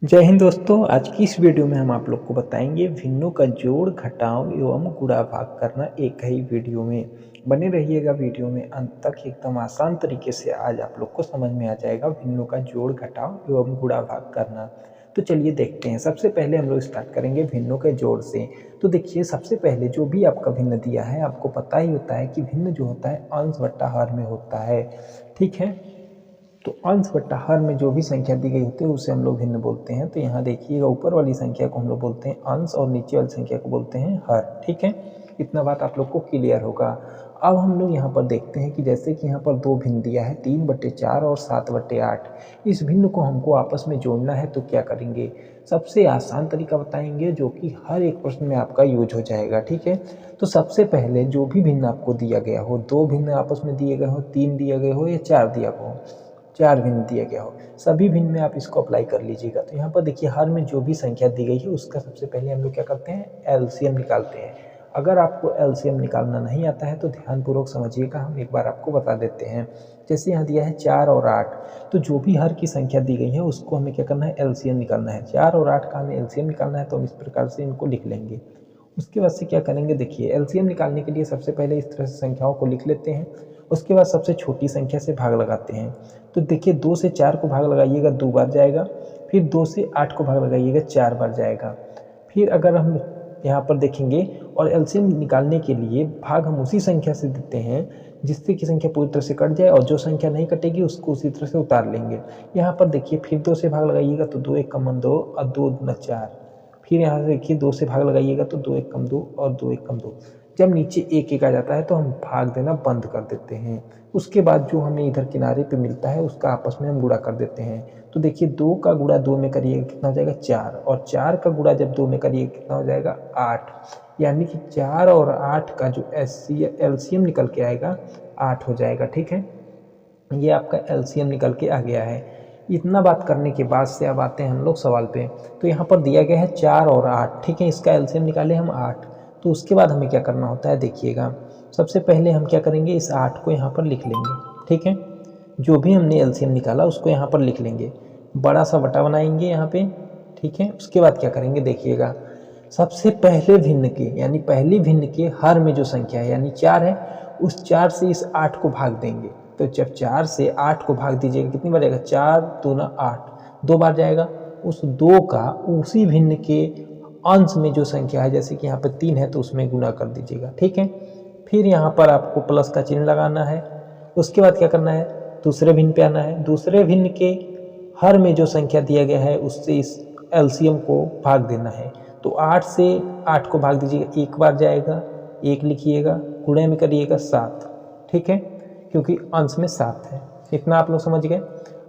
जय हिंद दोस्तों। आज की इस वीडियो में हम आप लोग को बताएंगे भिन्नों का जोड़ घटाव एवं गुणा भाग करना एक ही वीडियो में। बने रहिएगा वीडियो में अंत तक। एकदम आसान तरीके से आज आप लोग को समझ में आ जाएगा भिन्नों का जोड़ घटाव एवं गुणा भाग करना। तो चलिए देखते हैं। सबसे पहले हम लोग स्टार्ट करेंगे भिन्नों के जोड़ से। तो देखिए, सबसे पहले जो भी आपका भिन्न दिया है, आपको पता ही होता है कि भिन्न जो होता है अंश बट्टा हर में होता है। ठीक है, तो अंश बट्टा हर में जो भी संख्या दी गई होती है उसे हम लोग भिन्न बोलते हैं। तो यहाँ देखिएगा, ऊपर वाली संख्या को हम लोग बोलते हैं अंश और नीचे वाली संख्या को बोलते हैं हर। ठीक है, इतना बात आप लोग को क्लियर होगा। अब हम लोग यहाँ पर देखते हैं कि जैसे कि यहाँ पर दो भिन्न दिया है, 3/4 और 7/8। इस भिन्न को हमको आपस में जोड़ना है, तो क्या करेंगे? सबसे आसान तरीका बताएंगे जो कि हर एक प्रश्न में आपका यूज हो जाएगा। ठीक है, तो सबसे पहले जो भी भिन्न आपको दिया गया हो, दो भिन्न आपस में दिए गए हो, 3 दिए गए हो या 4 दिया हो, 4 भिन्न दिया गया हो, सभी भिन्न में आप इसको अप्लाई कर लीजिएगा। तो यहाँ पर देखिए, हर में जो भी संख्या दी गई है उसका सबसे पहले हम लोग क्या करते हैं? एलसीएम निकालते हैं। अगर आपको एलसीएम निकालना नहीं आता है तो ध्यानपूर्वक समझिएगा, हम एक बार आपको बता देते हैं। जैसे यहाँ दिया है 4 और 8, तो जो भी हर की संख्या दी गई है उसको हमें क्या करना है? एलसीएम निकालना है। 4 और 8 का हमें एलसीएम निकालना है, तो हम इस प्रकार से इनको लिख लेंगे। उसके बाद से क्या करेंगे? देखिए, एलसीएम निकालने के लिए सबसे पहले इस तरह से संख्याओं को लिख लेते हैं। उसके बाद सबसे छोटी संख्या से भाग लगाते हैं। तो देखिए, 2 से 4 को भाग लगाइएगा, 2 बार जाएगा। फिर 2 से 8 को भाग लगाइएगा, 4 बार जाएगा। फिर अगर हम यहाँ पर देखेंगे, और एलसीएम निकालने के लिए भाग हम उसी संख्या से देते हैं जिससे कि संख्या पूरी तरह से कट जाए, और जो संख्या नहीं कटेगी उसको उसी तरह से उतार लेंगे। यहाँ पर देखिए, फिर 2 से भाग लगाइएगा तो 2 1 कम 2 और 2 दूना 4। फिर यहाँ से देखिए, 2 से भाग लगाइएगा तो 2 1 कम 2 और 2 1 कम 2। जब नीचे 1 1 आ जाता है तो हम भाग देना बंद कर देते हैं। उसके बाद जो हमें इधर किनारे पे मिलता है उसका आपस में हम गुणा कर देते हैं। तो देखिए, 2 का गुणा 2 में करिएगा कितना हो जाएगा? 4। और 4 का गुणा जब 2 में करिएगा कितना हो जाएगा? 8। यानी कि 4 और 8 का जो एलसीएम निकल के आएगा 8 हो जाएगा। ठीक है, ये आपका एलसीएम निकल के आ गया है। इतना बात करने के बाद से अब आते हैं हम लोग सवाल पे। तो यहाँ पर दिया गया है 4 और 8। ठीक है, इसका एलसीएम निकाले हम 8। तो उसके बाद हमें क्या करना होता है? देखिएगा, सबसे पहले हम क्या करेंगे? इस 8 को यहाँ पर लिख लेंगे। ठीक है, जो भी हमने एलसीएम निकाला उसको यहाँ पर लिख लेंगे, बड़ा सा बटा बनाएंगे यहाँ पे। ठीक है, उसके बाद क्या करेंगे? देखिएगा, सबसे पहले भिन्न के यानी पहली भिन्न के हर में जो संख्या है यानी 4 है, उस 4 से इस 8 को भाग देंगे। तो जब 4 से 8 को भाग दीजिएगा, कितनी बार जाएगा? 4 दूना 8, 2 बार जाएगा। उस 2 का उसी भिन्न के अंश में जो संख्या है, जैसे कि यहाँ पर 3 है तो उसमें गुणा कर दीजिएगा। ठीक है, फिर यहाँ पर आपको प्लस का चिन्ह लगाना है। उसके बाद क्या करना है? दूसरे भिन्न पे आना है। दूसरे भिन्न के हर में जो संख्या दिया गया है उससे इस एलसीएम को भाग देना है। तो 8 से 8 को भाग दीजिएगा, 1 बार जाएगा, 1 लिखिएगा, गुणे में करिएगा 7। ठीक है, क्योंकि अंश में 7 है। इतना आप लोग समझ गए।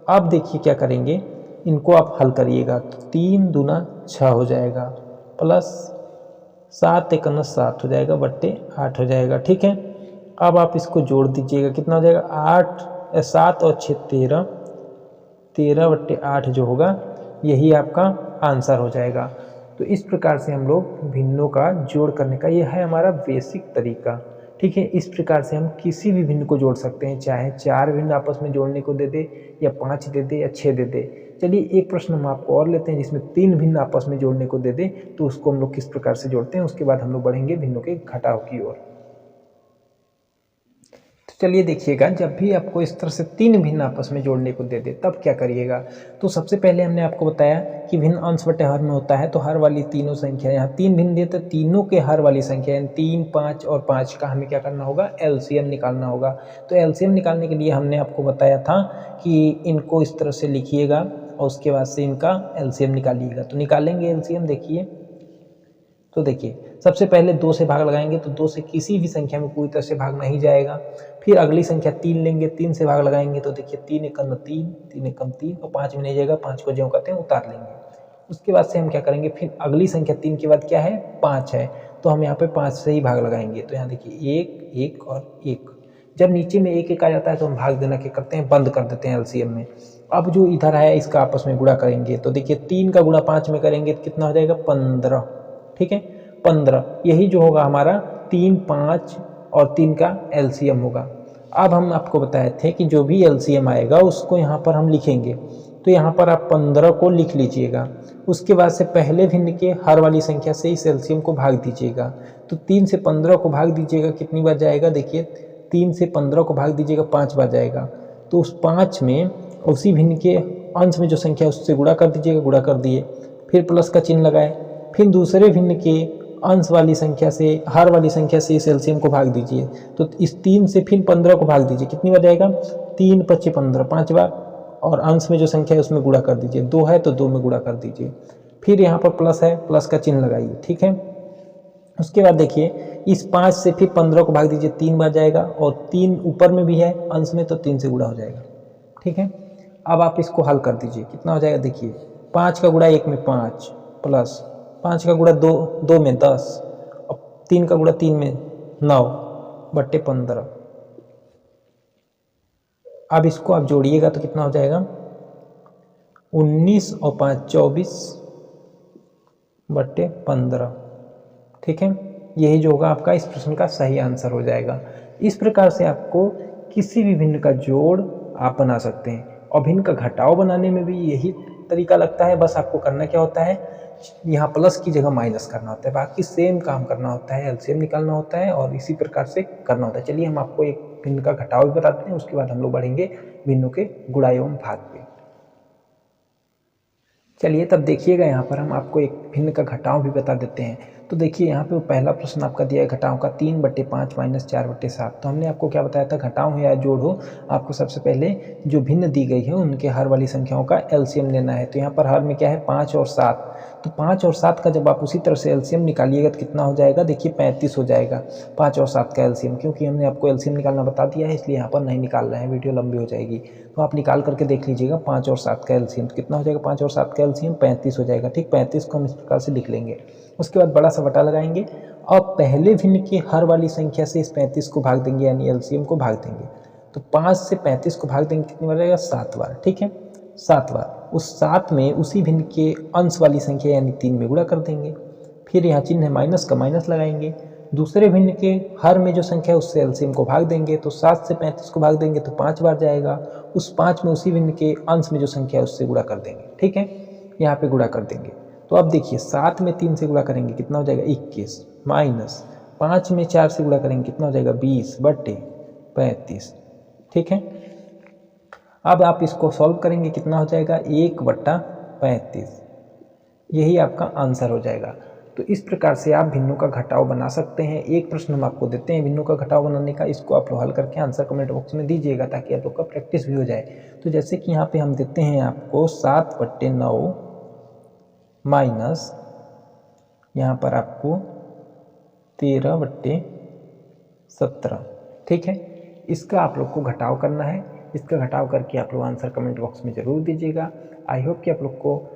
अब देखिए क्या करेंगे, इनको आप हल करिएगा तो 3 दूना 6 हो जाएगा, प्लस 7 एकम 7 हो जाएगा, बट्टे 8 हो जाएगा। ठीक है, अब आप इसको जोड़ दीजिएगा, कितना हो जाएगा? 7 और 6 13, 13/8 जो होगा यही आपका आंसर हो जाएगा। तो इस प्रकार से हम लोग भिन्नों का जोड़ करने का, यह है हमारा बेसिक तरीका। ठीक है, इस प्रकार से हम किसी भी भिन्न को जोड़ सकते हैं, चाहे 4 भिन्न आपस में जोड़ने को दे दे, या 5 दे दे, या 6 दे दे। चलिए एक प्रश्न हम आपको और लेते हैं जिसमें 3 भिन्न आपस में जोड़ने को दे दे, तो उसको हम लोग किस प्रकार से जोड़ते हैं, उसके बाद हम लोग बढ़ेंगे भिन्नों के घटाव की ओर। तो चलिए देखिएगा, जब भी आपको इस तरह से 3 भिन्न आपस में जोड़ने को दे दे तब क्या करिएगा? तो सबसे पहले हमने आपको बताया कि भिन्न अंश बटे हर में होता है। तो हर वाली तीनों संख्या, यहाँ 3 भिन्न दिए तो तीनों के हर वाली संख्या यानी 3, 5 और 5 का हमें क्या करना होगा? एलसीएम निकालना होगा। तो एलसीएम निकालने के लिए हमने आपको बताया था कि इनको इस तरह से लिखिएगा और उसके बाद से इनका एलसीएम निकालिएगा। तो निकालेंगे एलसीएम। देखिए, तो देखिए, सबसे पहले 2 से भाग लगाएंगे तो 2 से किसी भी संख्या में पूरी तरह से भाग नहीं जाएगा। फिर अगली संख्या 3 लेंगे, 3 से भाग लगाएंगे तो देखिए 3 एकम 3, 3 एकम 3 और 5 में नहीं जाएगा, 5 को ज्यों कहते हैं उतार लेंगे। उसके बाद से हम क्या करेंगे? फिर अगली संख्या 3 के बाद क्या है? 5 है, तो हम यहाँ पे 5 से ही भाग लगाएंगे। तो यहाँ देखिए 1, 1 और 1। जब नीचे में 1 1 आ जाता है तो हम भाग देना क्या करते हैं? बंद कर देते हैं एलसीएम में। अब जो इधर है इसका आपस में गुणा करेंगे, तो देखिए 3 का गुणा 5 में करेंगे तो कितना हो जाएगा? 15। ठीक है, 15 यही जो होगा हमारा 3, 5 और 3 का एलसीएम होगा। अब हम आपको बताए थे कि जो भी एलसीएम आएगा उसको यहाँ पर हम लिखेंगे। तो यहाँ पर आप 15 को लिख लीजिएगा। उसके बाद से पहले भिन्न के हर वाली संख्या से इस एलसीएम को भाग दीजिएगा। तो 3 से 15 को भाग दीजिएगा, कितनी बार जाएगा देखिए, 3 से 15 को भाग दीजिएगा 5 बार जाएगा। तो उस 5 में उसी भिन्न के अंश में जो संख्या उससे गुणा कर दीजिएगा, गुणा कर दिए, फिर प्लस का चिन्ह लगाए, फिर दूसरे भिन्न के अंश वाली संख्या से हर वाली संख्या से इस एलसीएम को भाग दीजिए। तो इस 3 से फिर 15 को भाग दीजिए, कितनी बार जाएगा, 3 × 5 = 15, 5 बार, और अंश में जो संख्या है उसमें गुणा कर दीजिए, 2 है तो 2 में गुणा कर दीजिए, फिर यहाँ पर प्लस है, प्लस का चिन्ह लगाइए, ठीक है। उसके बाद देखिए इस 5 से फिर 15 को भाग दीजिए, 3 बार जाएगा, और 3 ऊपर में भी है अंश में, तो 3 से गुणा हो जाएगा, ठीक है। अब आप इसको हल कर दीजिए, कितना हो जाएगा देखिए, 5 का गुणा 1 में 5, प्लस 5 का गुणा 2 में 10, और 3 का गुणा 3 में 9/15। अब इसको आप जोड़िएगा तो कितना हो जाएगा, 19 और 5 24/15, ठीक है। यही जो होगा आपका इस प्रश्न का सही आंसर हो जाएगा। इस प्रकार से आपको किसी भी भिन्न का जोड़ आप बना सकते हैं, और भिन्न का घटाव बनाने में भी यही तरीका लगता है। बस आपको करना क्या होता है, यहाँ प्लस की जगह माइनस करना होता है, बाकी सेम काम करना होता है, एलसीएम निकालना होता है और इसी प्रकार से करना होता है। चलिए हम आपको एक भिन्न का घटाव भी बताते हैं, उसके बाद हम लोग बढ़ेंगे भिन्नों के गुणा एवं भाग पे। चलिए तब देखिएगा, यहाँ पर हम आपको एक भिन्न का घटाव भी बता देते हैं। तो देखिए यहाँ पे पहला प्रश्न आपका दिया है घटाव का 3/5 - 4/7। तो हमने आपको क्या बताया था, घटाव हो या जोड़ हो, आपको सबसे पहले जो भिन्न दी गई है उनके हर वाली संख्याओं का एलसीएम लेना है। तो यहाँ पर हर में क्या है, 5 और 7। तो 5 और 7 का जब आप उसी तरह से एलसीएम निकालिएगा तो कितना हो जाएगा, देखिए 35 हो जाएगा 5 और 7 का एलसीएम। क्योंकि हमने आपको एलसीएम निकालना बता दिया है, इसलिए यहाँ पर नहीं निकाल रहे हैं, वीडियो लंबी हो जाएगी। तो आप निकाल करके देख लीजिएगा 5 और 7 का एलसीएम कितना हो जाएगा, 5 और 7 का एलसीएम 35 हो जाएगा, ठीक। 35 को हम इस प्रकार से लिख लेंगे। उसके बाद बड़ा सा बटा लगाएंगे और पहले भिन्न की हर वाली संख्या से इस 35 को भाग देंगे, यानी एलसीएम को भाग देंगे। तो 5 से 35 को भाग देंगे, कितनी बार जाएगा, 7 बार, ठीक है, 7 बार। उस 7 में उसी भिन्न के अंश वाली संख्या यानी 3 में गुणा कर देंगे, फिर यहाँ चिन्ह है माइनस का, माइनस लगाएंगे। दूसरे भिन्न के हर में जो संख्या है उससे एलसीएम को भाग देंगे, तो 7 से 35 को भाग देंगे तो 5 बार जाएगा। उस 5 में उसी भिन्न के अंश में जो संख्या है उससे गुणा कर देंगे, ठीक है, यहाँ पे गुणा कर देंगे। तो अब देखिए 7 में 3 से गुणा करेंगे, कितना हो जाएगा, 21, माइनस 5 में 4 से गुणा करेंगे, कितना हो जाएगा, 20/35, ठीक है। अब आप इसको सॉल्व करेंगे, कितना हो जाएगा, 1/35। यही आपका आंसर हो जाएगा। तो इस प्रकार से आप भिन्नों का घटाव बना सकते हैं। एक प्रश्न हम आपको देते हैं भिन्नों का घटाव बनाने का, इसको आप लोग हल करके आंसर कमेंट बॉक्स में दीजिएगा ताकि आप लोग का प्रैक्टिस भी हो जाए। तो जैसे कि यहाँ पे हम देते हैं आपको 7/9 माइनस यहाँ पर आपको 13/17, ठीक है। इसका आप लोग को घटाव करना है। इसका घटाव करके आप लोग आंसर कमेंट बॉक्स में ज़रूर दीजिएगा। आई होप कि आप लोग को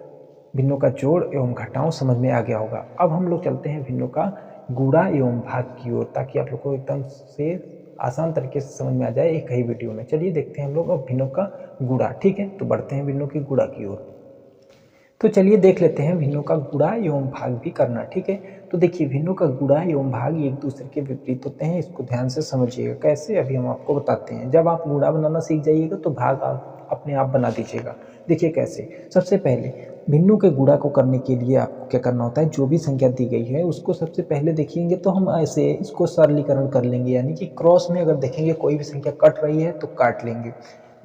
भिन्नों का जोड़ एवं घटाव समझ में आ गया होगा। अब हम लोग चलते हैं भिन्नों का गुणा एवं भाग की ओर, ताकि आप लोग को एकदम से आसान तरीके से समझ में आ जाए एक ही वीडियो में। चलिए देखते हैं हम लोग अब भिन्नों का गुणा, ठीक है। तो बढ़ते हैं भिन्नों की गुणा की ओर। तो चलिए देख लेते हैं भिन्नों का गुणा एवं भाग भी करना, ठीक है। तो देखिए भिन्नों का गुणा एवं भाग एक दूसरे के विपरीत होते हैं, इसको ध्यान से समझिएगा। कैसे, अभी हम आपको बताते हैं। जब आप गुणा बनाना सीख जाइएगा तो भाग आप अपने आप बना दीजिएगा। देखिए कैसे, सबसे पहले भिन्नों के गुणा को करने के लिए आपको क्या करना होता है, जो भी संख्या दी गई है उसको सबसे पहले देखेंगे तो हम ऐसे इसको सरलीकरण कर लेंगे, यानी कि क्रॉस में अगर देखेंगे कोई भी संख्या कट रही है तो काट लेंगे।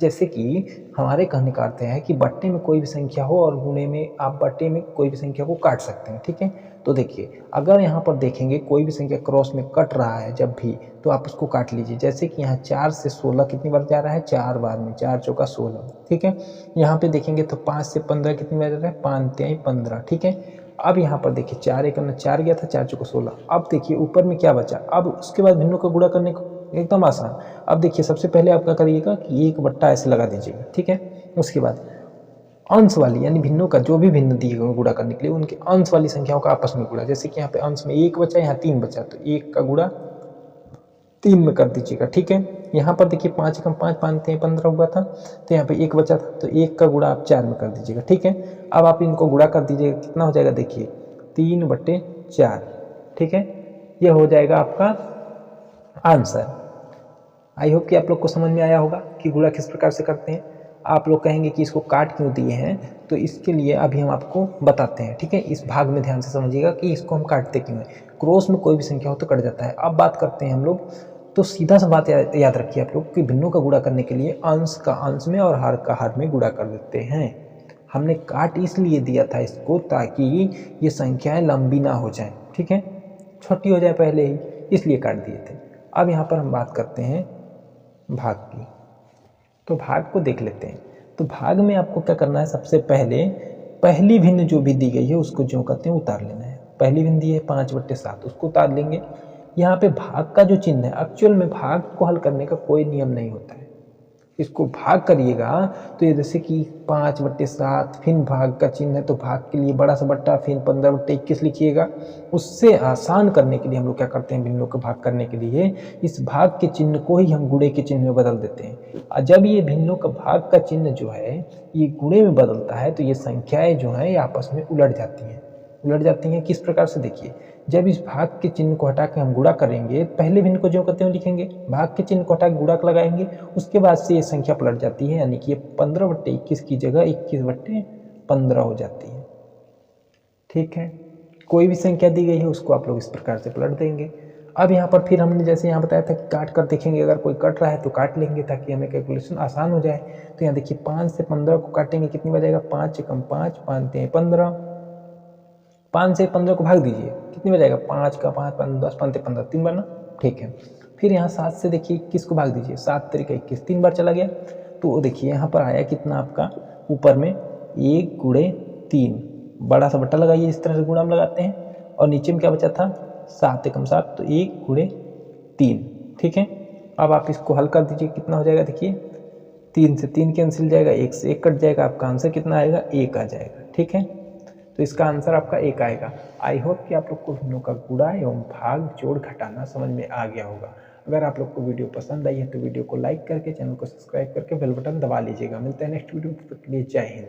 जैसे कि हमारे कहने का अर्थ है कि बट्टे में कोई भी संख्या हो और गुणे में आप बट्टे में कोई भी संख्या को काट सकते हैं, ठीक है। तो देखिए अगर यहाँ पर देखेंगे कोई भी संख्या क्रॉस में कट रहा है जब भी, तो आप उसको काट लीजिए। जैसे कि यहाँ 4 से 16 कितनी बार जा रहा है, 4 बार में, 4 चौका 16, ठीक है। यहाँ पे देखेंगे तो 5 से 15 कितनी बार जा रहा है, 5 तिहाई 15, ठीक है। अब यहाँ पर देखिए 4 एक 4 गया था, 4 चौका 16। अब देखिए ऊपर में क्या बचा, अब उसके बाद भिन्नों का गुणा करने को एकदम आसान। अब देखिए सबसे पहले आप क्या करिएगा कि 1 ऐसे लगा दीजिएगा, ठीक है। उसके बाद अंश वाली यानी भिन्नों का जो भी भिन्न दिए गए गुणा करने के लिए उनके अंश वाली संख्याओं का आपस में गुणा। जैसे कि यहाँ पे अंश में 1 बचा, यहाँ 3 बचा, तो 1 का गुणा 3 में कर दीजिएगा, ठीक है। यहाँ पर देखिए 5 कम 5 5 15 हुआ था, तो यहाँ पे 1 बचा था, तो 1 का गुणा आप 4 में कर दीजिएगा, ठीक है। अब आप इनको गुणा कर दीजिएगा, कितना हो जाएगा, देखिए 3/4, ठीक है। यह हो जाएगा आपका आंसर। आई होप कि आप लोग को समझ में आया होगा कि गुणा किस प्रकार से करते हैं। आप लोग कहेंगे कि इसको काट क्यों दिए हैं, तो इसके लिए अभी हम आपको बताते हैं, ठीक है। इस भाग में ध्यान से समझिएगा कि इसको हम काटते क्यों हैं। क्रॉस में कोई भी संख्या हो तो कट जाता है। अब बात करते हैं हम लोग, तो सीधा सा बात याद रखिए आप लोग कि भिन्नों का गुणा करने के लिए अंश का अंश में और हर का हर में गुणा कर देते हैं। हमने काट इसलिए दिया था इसको ताकि ये संख्याएं लंबी ना हो जाए, ठीक है, छोटी हो जाए पहले ही, इसलिए काट दिए थे। अब यहाँ पर हम बात करते हैं भाग की, तो भाग को देख लेते हैं। तो भाग में आपको क्या करना है, सबसे पहले पहली भिन्न जो भी दी गई है उसको जो कहते हैं उतार लेना है। पहली भिन्न दी है 5/7, उसको उतार लेंगे। यहाँ पे भाग का जो चिन्ह है, एक्चुअल में भाग को हल करने का कोई नियम नहीं होता है। इसको भाग करिएगा तो ये जैसे कि 5/7 फिर भाग का चिन्ह है, तो भाग के लिए बड़ा सा बट्टा फिर 15/21 लिखिएगा। उससे आसान करने के लिए हम लोग क्या करते हैं, भिन्नों को भाग करने के लिए इस भाग के चिन्ह को ही हम गुणे के चिन्ह में बदल देते हैं। और जब ये भिन्नों का भाग का चिन्ह जो है ये गुणे में बदलता है तो ये संख्याएं जो हैं ये आपस में उलट जाती हैं। उलट जाती हैं किस प्रकार से, देखिए, जब इस भाग के चिन्ह को हटा के हम गुणा करेंगे, पहले भिन्न को जो कहते हैं लिखेंगे, भाग के चिन्ह को हटा के गुणा लगाएंगे, उसके बाद से ये संख्या पलट जाती है, यानी कि ये 15/21 की जगह 21/15 हो जाती है, ठीक है। कोई भी संख्या दी गई है उसको आप लोग इस प्रकार से पलट देंगे। अब यहाँ पर फिर हमने जैसे यहाँ बताया था कि काट कर देखेंगे, अगर कोई कट रहा है तो काट लेंगे ताकि हमें कैलकुलेशन आसान हो जाए। तो यहाँ देखिए 5 से 15 को काटेंगे, कितनी बचेगा, 5 से कम 5, 5 से 15, 5 से 15 को भाग दीजिए, कितनी बचेगा, 5 का 5, 5 10, 5 से 15, 3 बार ना, ठीक है। फिर यहाँ 7 से देखिए 21 को भाग दीजिए, 7 तरीका 21, 3 बार चला गया। तो देखिए यहाँ पर आया कितना आपका, ऊपर में 1/3, बड़ा सा बट्टा लगाइए इस तरह से गुणा में लगाते हैं, और नीचे में क्या बचा था, 7 से कम 7, तो 1/3, ठीक है। अब आप इसको हल कर दीजिए, कितना हो जाएगा, देखिए 3 से 3 कैंसिल जाएगा, 1 से 1 कट जाएगा, आपका आंसर कितना आएगा, 1 आ जाएगा, ठीक है। तो इसका आंसर आपका 1 आएगा। आई होप कि आप लोग को भिन्नों का गुणा एवं भाग जोड़ घटाना समझ में आ गया होगा। अगर आप लोग को वीडियो पसंद आई है तो वीडियो को लाइक करके, चैनल को सब्सक्राइब करके बेल बटन दबा लीजिएगा। मिलते हैं नेक्स्ट वीडियो, तब तक के लिए जय हिंद।